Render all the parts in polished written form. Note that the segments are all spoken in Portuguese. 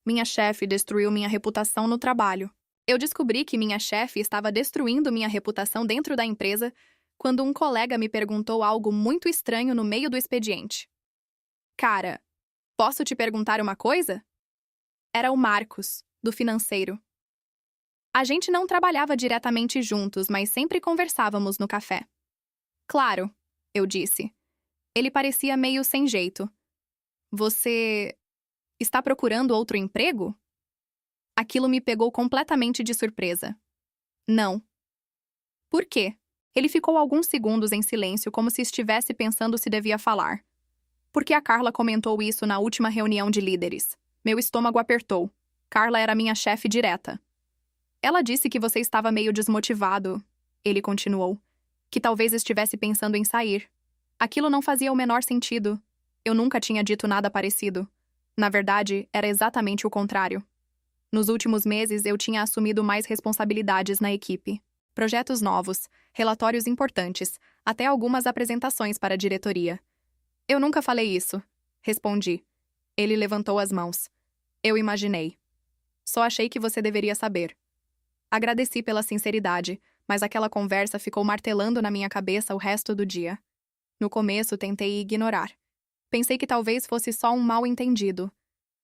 Minha chefe destruiu minha reputação no trabalho. Eu descobri que minha chefe estava destruindo minha reputação dentro da empresa quando um colega me perguntou algo muito estranho no meio do expediente. Cara, posso te perguntar uma coisa? Era o Marcos, do financeiro. A gente não trabalhava diretamente juntos, mas sempre conversávamos no café. Claro, eu disse. Ele parecia meio sem jeito. Você está procurando outro emprego? Aquilo me pegou completamente de surpresa. Não. Por quê? Ele ficou alguns segundos em silêncio, como se estivesse pensando se devia falar. Porque a Carla comentou isso na última reunião de líderes. Meu estômago apertou. Carla era minha chefe direta. Ela disse que você estava meio desmotivado, ele continuou. Que talvez estivesse pensando em sair. Aquilo não fazia o menor sentido. Eu nunca tinha dito nada parecido. Na verdade, era exatamente o contrário. Nos últimos meses, eu tinha assumido mais responsabilidades na equipe. Projetos novos, relatórios importantes, até algumas apresentações para a diretoria. Eu nunca falei isso, respondi. Ele levantou as mãos. Eu imaginei. Só achei que você deveria saber. Agradeci pela sinceridade, mas aquela conversa ficou martelando na minha cabeça o resto do dia. No começo, tentei ignorar. Pensei que talvez fosse só um mal-entendido.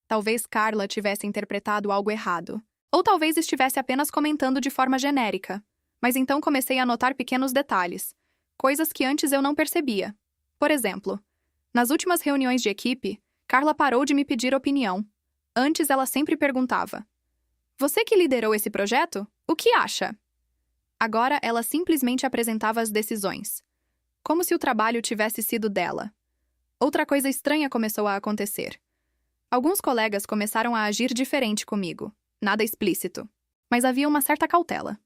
Talvez Carla tivesse interpretado algo errado. Ou talvez estivesse apenas comentando de forma genérica. Mas então comecei a notar pequenos detalhes. Coisas que antes eu não percebia. Por exemplo, nas últimas reuniões de equipe, Carla parou de me pedir opinião. Antes ela sempre perguntava: Você que liderou esse projeto? O que acha? Agora ela simplesmente apresentava as decisões. Como se o trabalho tivesse sido dela. Outra coisa estranha começou a acontecer. Alguns colegas começaram a agir diferente comigo. Nada explícito. Mas havia uma certa cautela.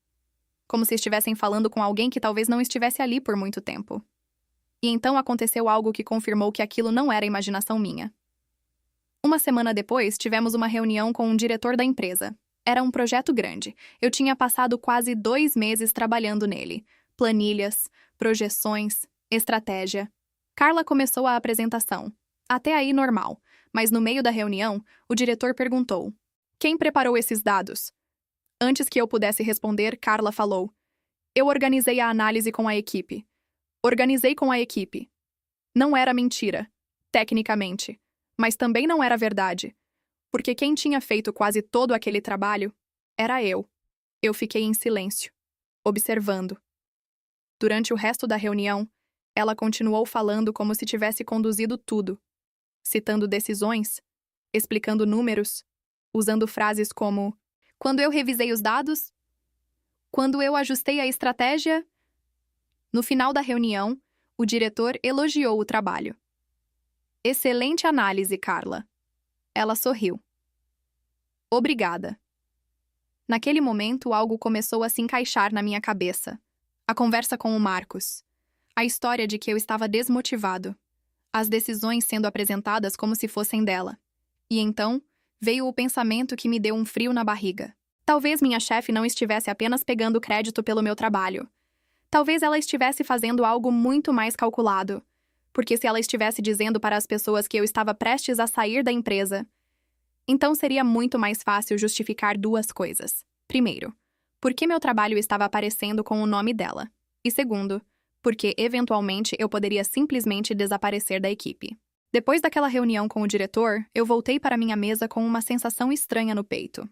Como se estivessem falando com alguém que talvez não estivesse ali por muito tempo. E então aconteceu algo que confirmou que aquilo não era imaginação minha. Uma semana depois, tivemos uma reunião com um diretor da empresa. Era um projeto grande. Eu tinha passado quase 2 meses trabalhando nele. Planilhas, projeções, estratégia. Carla começou a apresentação. Até aí normal. Mas no meio da reunião, o diretor perguntou: Quem preparou esses dados? Antes que eu pudesse responder, Carla falou: Eu organizei a análise com a equipe. Organizei com a equipe. Não era mentira, tecnicamente. Mas também não era verdade. Porque quem tinha feito quase todo aquele trabalho era eu. Eu fiquei em silêncio, observando. Durante o resto da reunião, ela continuou falando como se tivesse conduzido tudo, citando decisões, explicando números, usando frases como: Quando eu revisei os dados, quando eu ajustei a estratégia. No final da reunião, o diretor elogiou o trabalho. Excelente análise, Carla. Ela sorriu. Obrigada. Naquele momento, algo começou a se encaixar na minha cabeça. A conversa com o Marcos. A história de que eu estava desmotivado. As decisões sendo apresentadas como se fossem dela. E então, veio o pensamento que me deu um frio na barriga. Talvez minha chefe não estivesse apenas pegando crédito pelo meu trabalho. Talvez ela estivesse fazendo algo muito mais calculado. Porque se ela estivesse dizendo para as pessoas que eu estava prestes a sair da empresa, então seria muito mais fácil justificar 2 coisas. Primeiro, porque meu trabalho estava aparecendo com o nome dela. E segundo, porque, eventualmente, eu poderia simplesmente desaparecer da equipe. Depois daquela reunião com o diretor, eu voltei para minha mesa com uma sensação estranha no peito.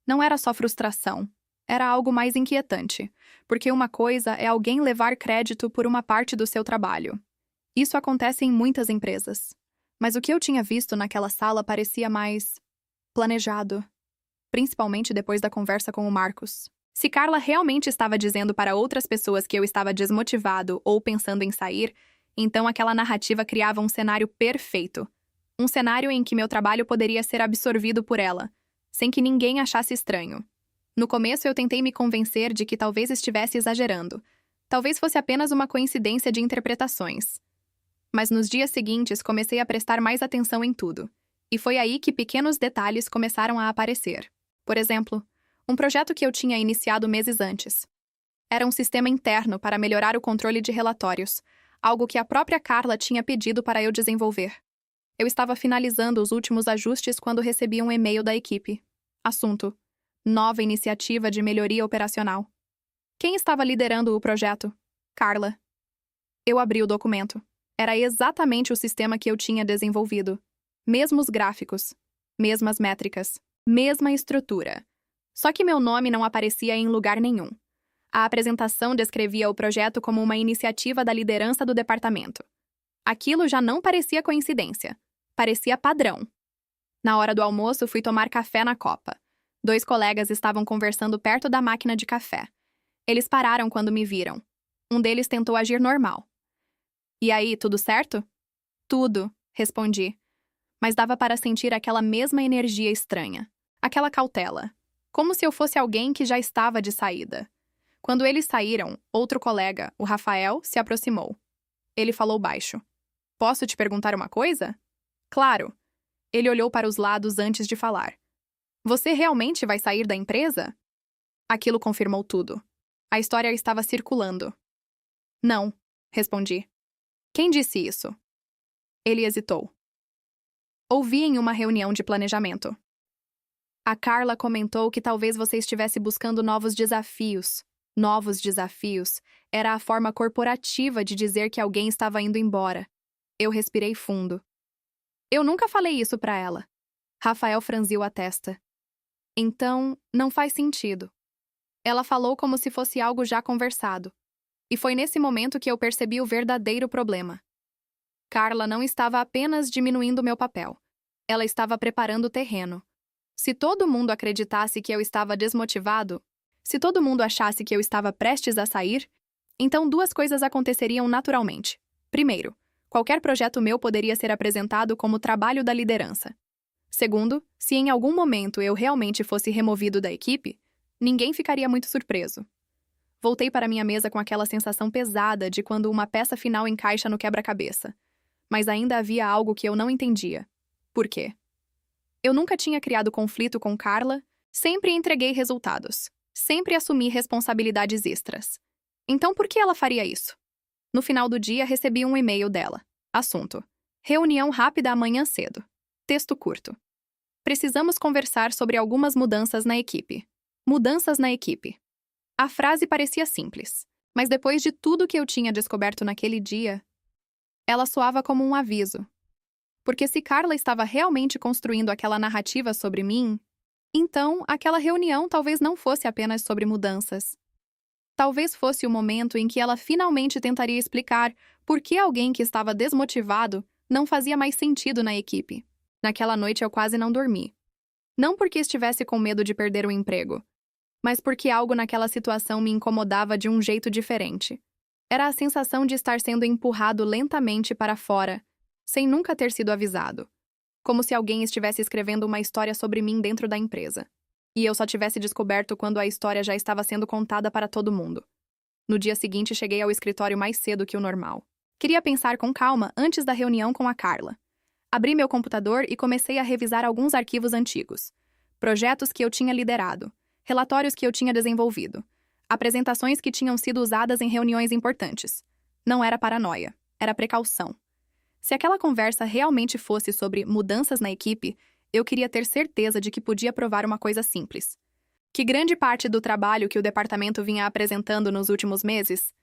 Não era só frustração. Era algo mais inquietante, porque uma coisa é alguém levar crédito por uma parte do seu trabalho. Isso acontece em muitas empresas. Mas o que eu tinha visto naquela sala parecia mais planejado, principalmente depois da conversa com o Marcos. Se Carla realmente estava dizendo para outras pessoas que eu estava desmotivado ou pensando em sair, então aquela narrativa criava um cenário perfeito. Um cenário em que meu trabalho poderia ser absorvido por ela, sem que ninguém achasse estranho. No começo, eu tentei me convencer de que talvez estivesse exagerando. Talvez fosse apenas uma coincidência de interpretações. Mas nos dias seguintes, comecei a prestar mais atenção em tudo. E foi aí que pequenos detalhes começaram a aparecer. Por exemplo, um projeto que eu tinha iniciado meses antes. Era um sistema interno para melhorar o controle de relatórios, algo que a própria Carla tinha pedido para eu desenvolver. Eu estava finalizando os últimos ajustes quando recebi um e-mail da equipe. Assunto: nova iniciativa de melhoria operacional. Quem estava liderando o projeto? Carla. Eu abri o documento. Era exatamente o sistema que eu tinha desenvolvido. Mesmos gráficos, mesmas métricas, mesma estrutura. Só que meu nome não aparecia em lugar nenhum. A apresentação descrevia o projeto como uma iniciativa da liderança do departamento. Aquilo já não parecia coincidência. Parecia padrão. Na hora do almoço, fui tomar café na copa. 2 colegas estavam conversando perto da máquina de café. Eles pararam quando me viram. Um deles tentou agir normal. E aí, tudo certo? Tudo, respondi. Mas dava para sentir aquela mesma energia estranha. Aquela cautela. Como se eu fosse alguém que já estava de saída. Quando eles saíram, outro colega, o Rafael, se aproximou. Ele falou baixo. Posso te perguntar uma coisa? Claro. Ele olhou para os lados antes de falar. Você realmente vai sair da empresa? Aquilo confirmou tudo. A história estava circulando. Não, respondi. Quem disse isso? Ele hesitou. Ouvi em uma reunião de planejamento. A Carla comentou que talvez você estivesse buscando novos desafios. Novos desafios era a forma corporativa de dizer que alguém estava indo embora. Eu respirei fundo. Eu nunca falei isso para ela. Rafael franziu a testa. Então, não faz sentido. Ela falou como se fosse algo já conversado. E foi nesse momento que eu percebi o verdadeiro problema. Carla não estava apenas diminuindo meu papel. Ela estava preparando o terreno. Se todo mundo acreditasse que eu estava desmotivado, se todo mundo achasse que eu estava prestes a sair, então 2 coisas aconteceriam naturalmente. Primeiro, qualquer projeto meu poderia ser apresentado como trabalho da liderança. Segundo, se em algum momento eu realmente fosse removido da equipe, ninguém ficaria muito surpreso. Voltei para minha mesa com aquela sensação pesada de quando uma peça final encaixa no quebra-cabeça. Mas ainda havia algo que eu não entendia. Por quê? Eu nunca tinha criado conflito com Carla, sempre entreguei resultados, sempre assumi responsabilidades extras. Então por que ela faria isso? No final do dia, recebi um e-mail dela. Assunto: reunião rápida amanhã cedo. Texto curto. Precisamos conversar sobre algumas mudanças na equipe. Mudanças na equipe. A frase parecia simples, mas depois de tudo que eu tinha descoberto naquele dia, ela soava como um aviso. Porque se Carla estava realmente construindo aquela narrativa sobre mim, então aquela reunião talvez não fosse apenas sobre mudanças. Talvez fosse o momento em que ela finalmente tentaria explicar por que alguém que estava desmotivado não fazia mais sentido na equipe. Naquela noite eu quase não dormi. Não porque estivesse com medo de perder o emprego, mas porque algo naquela situação me incomodava de um jeito diferente. Era a sensação de estar sendo empurrado lentamente para fora, sem nunca ter sido avisado. Como se alguém estivesse escrevendo uma história sobre mim dentro da empresa. E eu só tivesse descoberto quando a história já estava sendo contada para todo mundo. No dia seguinte, cheguei ao escritório mais cedo que o normal. Queria pensar com calma antes da reunião com a Carla. Abri meu computador e comecei a revisar alguns arquivos antigos. Projetos que eu tinha liderado, relatórios que eu tinha desenvolvido, apresentações que tinham sido usadas em reuniões importantes. Não era paranoia, era precaução. Se aquela conversa realmente fosse sobre mudanças na equipe, eu queria ter certeza de que podia provar uma coisa simples. Que grande parte do trabalho que o departamento vinha apresentando nos últimos meses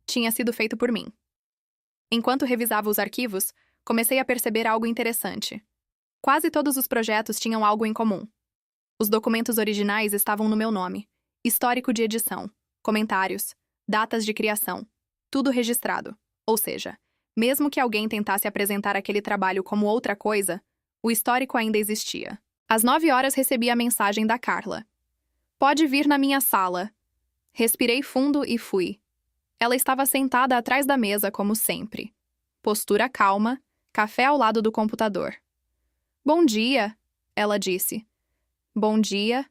tinha sido feito por mim. Enquanto revisava os arquivos, comecei a perceber algo interessante. Quase todos os projetos tinham algo em comum. Os documentos originais estavam no meu nome, histórico de edição, comentários, datas de criação, tudo registrado. Ou seja, mesmo que alguém tentasse apresentar aquele trabalho como outra coisa, o histórico ainda existia. Às 9 horas recebi a mensagem da Carla. Pode vir na minha sala. Respirei fundo e fui. Ela estava sentada atrás da mesa, como sempre. Postura calma, café ao lado do computador. Bom dia, ela disse. Bom dia.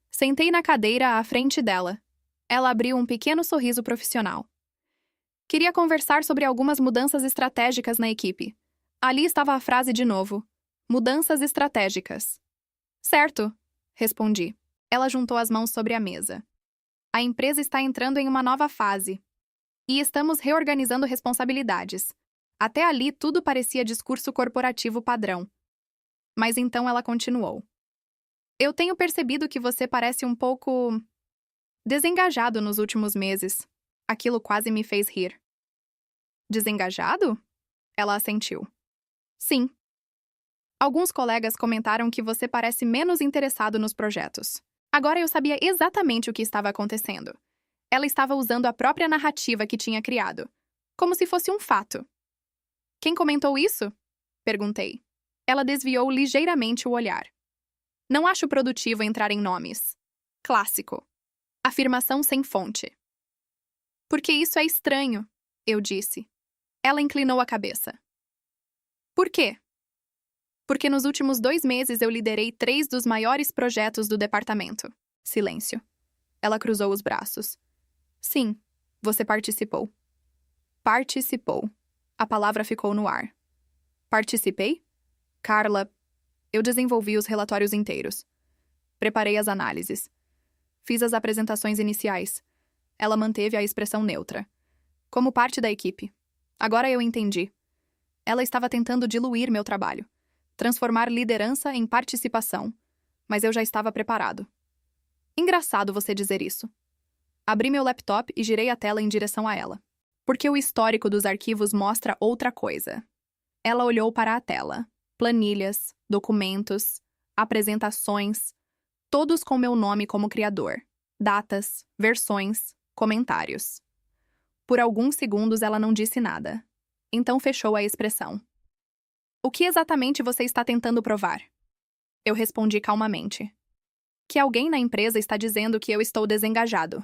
Sentei na cadeira à frente dela. Ela abriu um pequeno sorriso profissional. Queria conversar sobre algumas mudanças estratégicas na equipe. Ali estava a frase de novo. Mudanças estratégicas. Certo, respondi. Ela juntou as mãos sobre a mesa. A empresa está entrando em uma nova fase. E estamos reorganizando responsabilidades. Até ali, tudo parecia discurso corporativo padrão. Mas então ela continuou. Eu tenho percebido que você parece um pouco desengajado nos últimos meses. Aquilo quase me fez rir. Desengajado? Ela assentiu. Sim. Alguns colegas comentaram que você parece menos interessado nos projetos. Agora eu sabia exatamente o que estava acontecendo. Ela estava usando a própria narrativa que tinha criado, como se fosse um fato. Quem comentou isso? Perguntei. Ela desviou ligeiramente o olhar. Não acho produtivo entrar em nomes. Clássico. Afirmação sem fonte. Porque isso é estranho, eu disse. Ela inclinou a cabeça. Por quê? Porque nos últimos 2 meses eu liderei 3 dos maiores projetos do departamento. Silêncio. Ela cruzou os braços. Sim, você participou. Participou. A palavra ficou no ar. Participei? Carla, eu desenvolvi os relatórios inteiros. Preparei as análises. Fiz as apresentações iniciais. Ela manteve a expressão neutra. Como parte da equipe. Agora eu entendi. Ela estava tentando diluir meu trabalho. Transformar liderança em participação. Mas eu já estava preparado. Engraçado você dizer isso. Abri meu laptop e girei a tela em direção a ela. Porque o histórico dos arquivos mostra outra coisa. Ela olhou para a tela. Planilhas, documentos, apresentações, todos com meu nome como criador. Datas, versões, comentários. Por alguns segundos ela não disse nada. Então fechou a expressão. O que exatamente você está tentando provar? Eu respondi calmamente. Que alguém na empresa está dizendo que eu estou desengajado.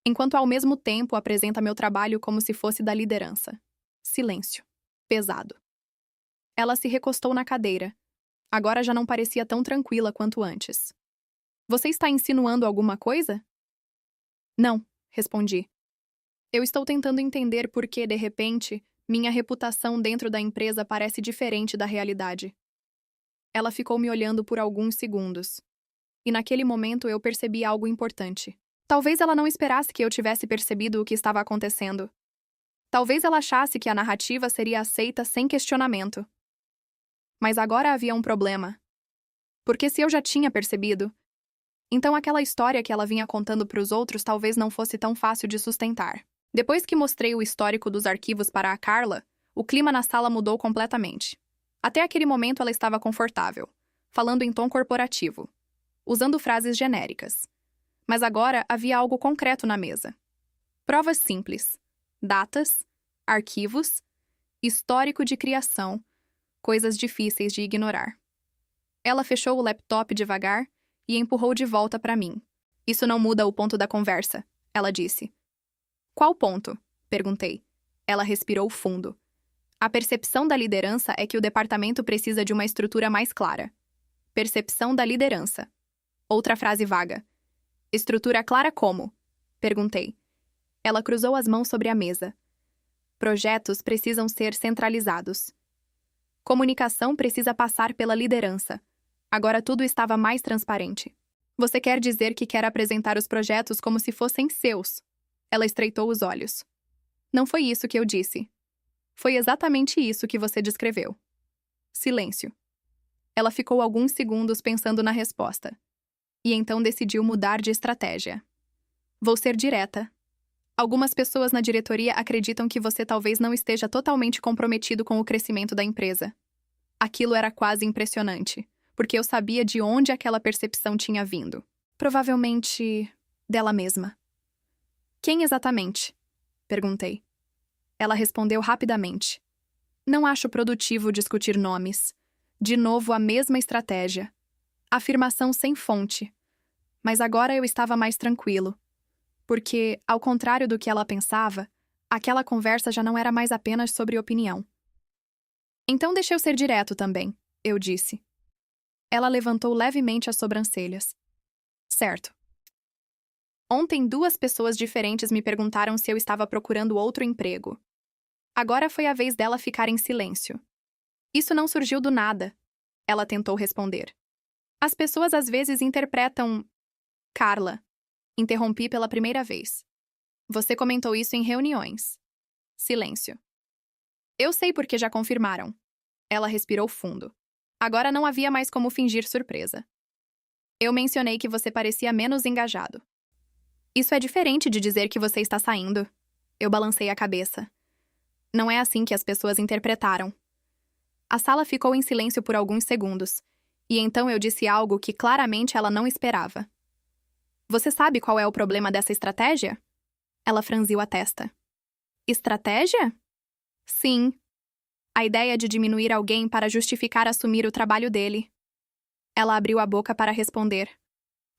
Enquanto ao mesmo tempo apresenta meu trabalho como se fosse da liderança. Silêncio. Pesado. Ela se recostou na cadeira. Agora já não parecia tão tranquila quanto antes. Você está insinuando alguma coisa? Não, respondi. Eu estou tentando entender por que, de repente, minha reputação dentro da empresa parece diferente da realidade. Ela ficou me olhando por alguns segundos. E naquele momento eu percebi algo importante. Talvez ela não esperasse que eu tivesse percebido o que estava acontecendo. Talvez ela achasse que a narrativa seria aceita sem questionamento. Mas agora havia um problema. Porque se eu já tinha percebido, então aquela história que ela vinha contando para os outros talvez não fosse tão fácil de sustentar. Depois que mostrei o histórico dos arquivos para a Carla, o clima na sala mudou completamente. Até aquele momento ela estava confortável, falando em tom corporativo, usando frases genéricas. Mas agora havia algo concreto na mesa. Provas simples, datas, arquivos, histórico de criação, coisas difíceis de ignorar. Ela fechou o laptop devagar e empurrou de volta para mim. Isso não muda o ponto da conversa, ela disse. Qual ponto? Perguntei. Ela respirou fundo. A percepção da liderança é que o departamento precisa de uma estrutura mais clara. Percepção da liderança. Outra frase vaga. Estrutura clara como? Perguntei. Ela cruzou as mãos sobre a mesa. Projetos precisam ser centralizados. Comunicação precisa passar pela liderança. Agora tudo estava mais transparente. Você quer dizer que quer apresentar os projetos como se fossem seus? Ela estreitou os olhos. Não foi isso que eu disse. Foi exatamente isso que você descreveu. Silêncio. Ela ficou alguns segundos pensando na resposta. E então decidiu mudar de estratégia. Vou ser direta. Algumas pessoas na diretoria acreditam que você talvez não esteja totalmente comprometido com o crescimento da empresa. Aquilo era quase impressionante, porque eu sabia de onde aquela percepção tinha vindo. Provavelmente dela mesma. Quem exatamente? Perguntei. Ela respondeu rapidamente. Não acho produtivo discutir nomes. De novo a mesma estratégia. Afirmação sem fonte. Mas agora eu estava mais tranquilo. Porque, ao contrário do que ela pensava, aquela conversa já não era mais apenas sobre opinião. Então deixa eu ser direto também, eu disse. Ela levantou levemente as sobrancelhas. Certo. Ontem 2 pessoas diferentes me perguntaram se eu estava procurando outro emprego. Agora foi a vez dela ficar em silêncio. Isso não surgiu do nada, ela tentou responder. As pessoas às vezes interpretam... Carla, interrompi pela primeira vez. Você comentou isso em reuniões. Silêncio. Eu sei porque já confirmaram. Ela respirou fundo. Agora não havia mais como fingir surpresa. Eu mencionei que você parecia menos engajado. Isso é diferente de dizer que você está saindo. Eu balancei a cabeça. Não é assim que as pessoas interpretaram. A sala ficou em silêncio por alguns segundos, e então eu disse algo que claramente ela não esperava. Você sabe qual é o problema dessa estratégia? Ela franziu a testa. Estratégia? Sim. A ideia de diminuir alguém para justificar assumir o trabalho dele. Ela abriu a boca para responder.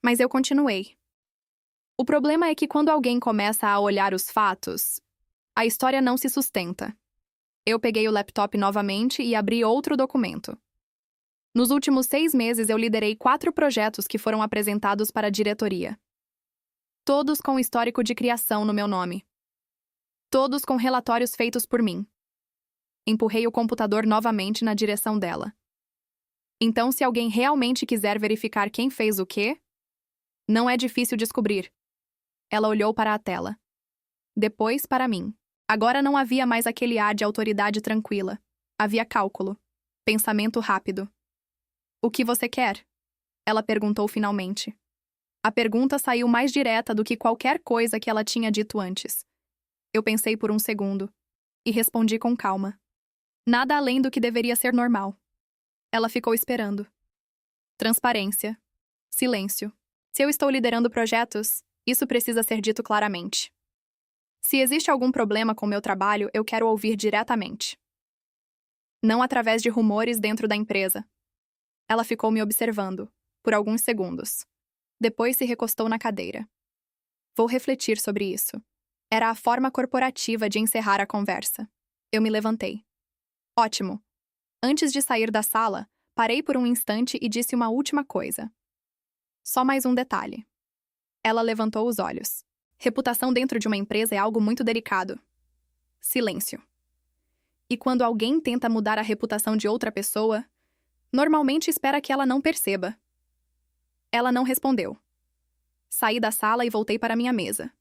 Mas eu continuei. O problema é que quando alguém começa a olhar os fatos, a história não se sustenta. Eu peguei o laptop novamente e abri outro documento. Nos últimos 6 meses, eu liderei 4 projetos que foram apresentados para a diretoria. Todos com histórico de criação no meu nome. Todos com relatórios feitos por mim. Empurrei o computador novamente na direção dela. Então, se alguém realmente quiser verificar quem fez o quê, não é difícil descobrir. Ela olhou para a tela. Depois, para mim. Agora não havia mais aquele ar de autoridade tranquila. Havia cálculo. Pensamento rápido. O que você quer? Ela perguntou finalmente. A pergunta saiu mais direta do que qualquer coisa que ela tinha dito antes. Eu pensei por um segundo. E respondi com calma. Nada além do que deveria ser normal. Ela ficou esperando. Transparência. Silêncio. Se eu estou liderando projetos, isso precisa ser dito claramente. Se existe algum problema com meu trabalho, eu quero ouvir diretamente. Não através de rumores dentro da empresa. Ela ficou me observando, por alguns segundos. Depois se recostou na cadeira. Vou refletir sobre isso. Era a forma corporativa de encerrar a conversa. Eu me levantei. Ótimo. Antes de sair da sala, parei por um instante e disse uma última coisa. Só mais um detalhe. Ela levantou os olhos. Reputação dentro de uma empresa é algo muito delicado. Silêncio. E quando alguém tenta mudar a reputação de outra pessoa, normalmente espera que ela não perceba. Ela não respondeu. Saí da sala e voltei para minha mesa.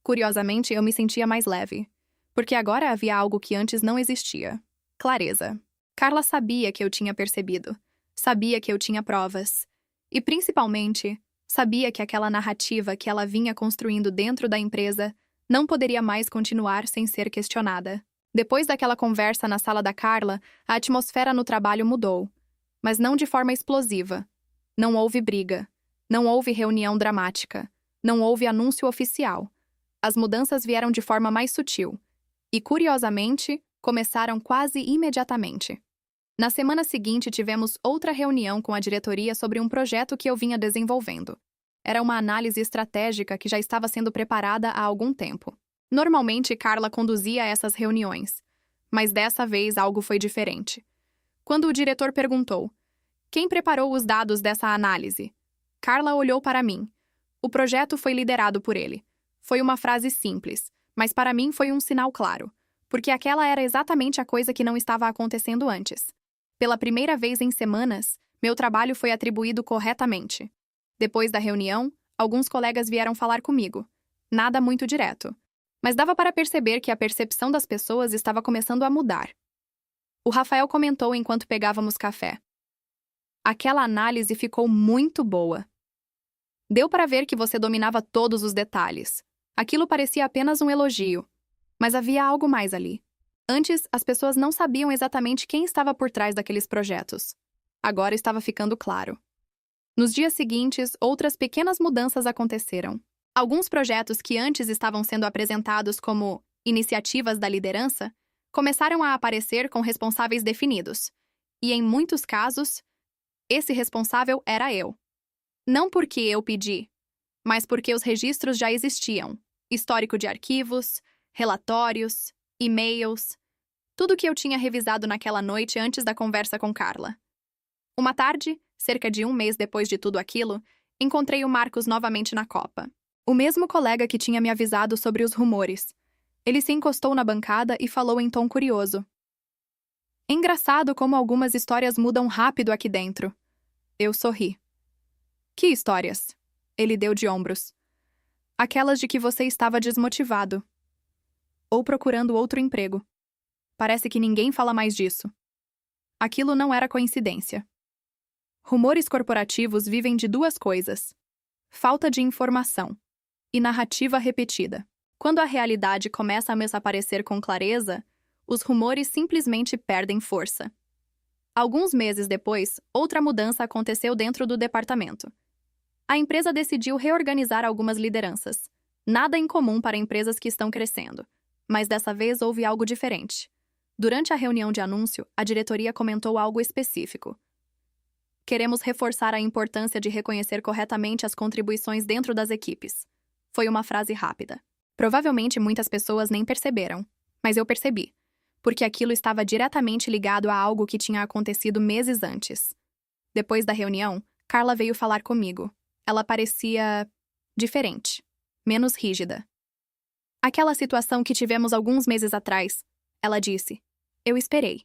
Curiosamente, eu me sentia mais leve, porque agora havia algo que antes não existia. Clareza. Carla sabia que eu tinha percebido. Sabia que eu tinha provas. E, principalmente, sabia que aquela narrativa que ela vinha construindo dentro da empresa não poderia mais continuar sem ser questionada. Depois daquela conversa na sala da Carla, a atmosfera no trabalho mudou. Mas não de forma explosiva. Não houve briga. Não houve reunião dramática. Não houve anúncio oficial. As mudanças vieram de forma mais sutil. E, curiosamente, começaram quase imediatamente. Na semana seguinte, tivemos outra reunião com a diretoria sobre um projeto que eu vinha desenvolvendo. Era uma análise estratégica que já estava sendo preparada há algum tempo. Normalmente, Carla conduzia essas reuniões, mas dessa vez algo foi diferente. Quando o diretor perguntou: quem preparou os dados dessa análise? Carla olhou para mim. O projeto foi liderado por ele. Foi uma frase simples, mas para mim foi um sinal claro, porque aquela era exatamente a coisa que não estava acontecendo antes. Pela primeira vez em semanas, meu trabalho foi atribuído corretamente. Depois da reunião, alguns colegas vieram falar comigo. Nada muito direto. Mas dava para perceber que a percepção das pessoas estava começando a mudar. O Rafael comentou enquanto pegávamos café. Aquela análise ficou muito boa. Deu para ver que você dominava todos os detalhes. Aquilo parecia apenas um elogio. Mas havia algo mais ali. Antes, as pessoas não sabiam exatamente quem estava por trás daqueles projetos. Agora estava ficando claro. Nos dias seguintes, outras pequenas mudanças aconteceram. Alguns projetos que antes estavam sendo apresentados como iniciativas da liderança começaram a aparecer com responsáveis definidos. E, em muitos casos, esse responsável era eu. Não porque eu pedi, mas porque os registros já existiam. Histórico de arquivos, relatórios, e-mails, tudo que eu tinha revisado naquela noite antes da conversa com Carla. Uma tarde, cerca de um mês depois de tudo aquilo, encontrei o Marcos novamente na copa. O mesmo colega que tinha me avisado sobre os rumores. Ele se encostou na bancada e falou em tom curioso. Engraçado como algumas histórias mudam rápido aqui dentro. Eu sorri. Que histórias? Ele deu de ombros. Aquelas de que você estava desmotivado. Ou procurando outro emprego. Parece que ninguém fala mais disso. Aquilo não era coincidência. Rumores corporativos vivem de duas coisas: falta de informação e narrativa repetida. Quando a realidade começa a desaparecer com clareza, os rumores simplesmente perdem força. Alguns meses depois, outra mudança aconteceu dentro do departamento. A empresa decidiu reorganizar algumas lideranças. Nada incomum para empresas que estão crescendo. Mas dessa vez houve algo diferente. Durante a reunião de anúncio, a diretoria comentou algo específico. Queremos reforçar a importância de reconhecer corretamente as contribuições dentro das equipes. Foi uma frase rápida. Provavelmente muitas pessoas nem perceberam, mas eu percebi, porque aquilo estava diretamente ligado a algo que tinha acontecido meses antes. Depois da reunião, Carla veio falar comigo. Ela parecia diferente, menos rígida. Aquela situação que tivemos alguns meses atrás, ela disse, eu esperei.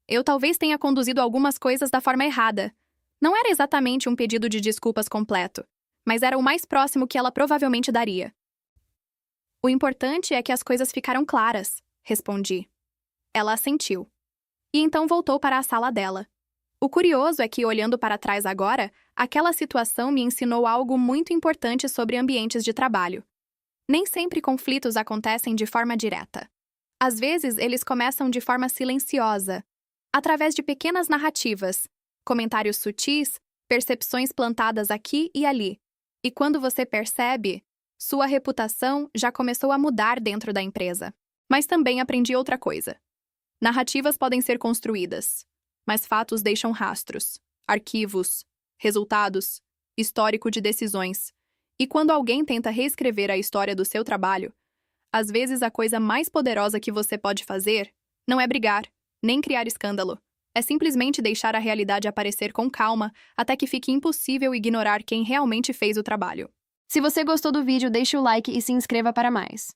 Eu talvez tenha conduzido algumas coisas da forma errada. Não era exatamente um pedido de desculpas completo, mas era o mais próximo que ela provavelmente daria. O importante é que as coisas ficaram claras, respondi. Ela assentiu. E então voltou para a sala dela. O curioso é que, olhando para trás agora, aquela situação me ensinou algo muito importante sobre ambientes de trabalho. Nem sempre conflitos acontecem de forma direta. Às vezes, eles começam de forma silenciosa, através de pequenas narrativas, comentários sutis, percepções plantadas aqui e ali. E quando você percebe, sua reputação já começou a mudar dentro da empresa. Mas também aprendi outra coisa. Narrativas podem ser construídas, mas fatos deixam rastros, arquivos, resultados, histórico de decisões. E quando alguém tenta reescrever a história do seu trabalho, às vezes a coisa mais poderosa que você pode fazer não é brigar, nem criar escândalo. É simplesmente deixar a realidade aparecer com calma até que fique impossível ignorar quem realmente fez o trabalho. Se você gostou do vídeo, deixe o like e se inscreva para mais.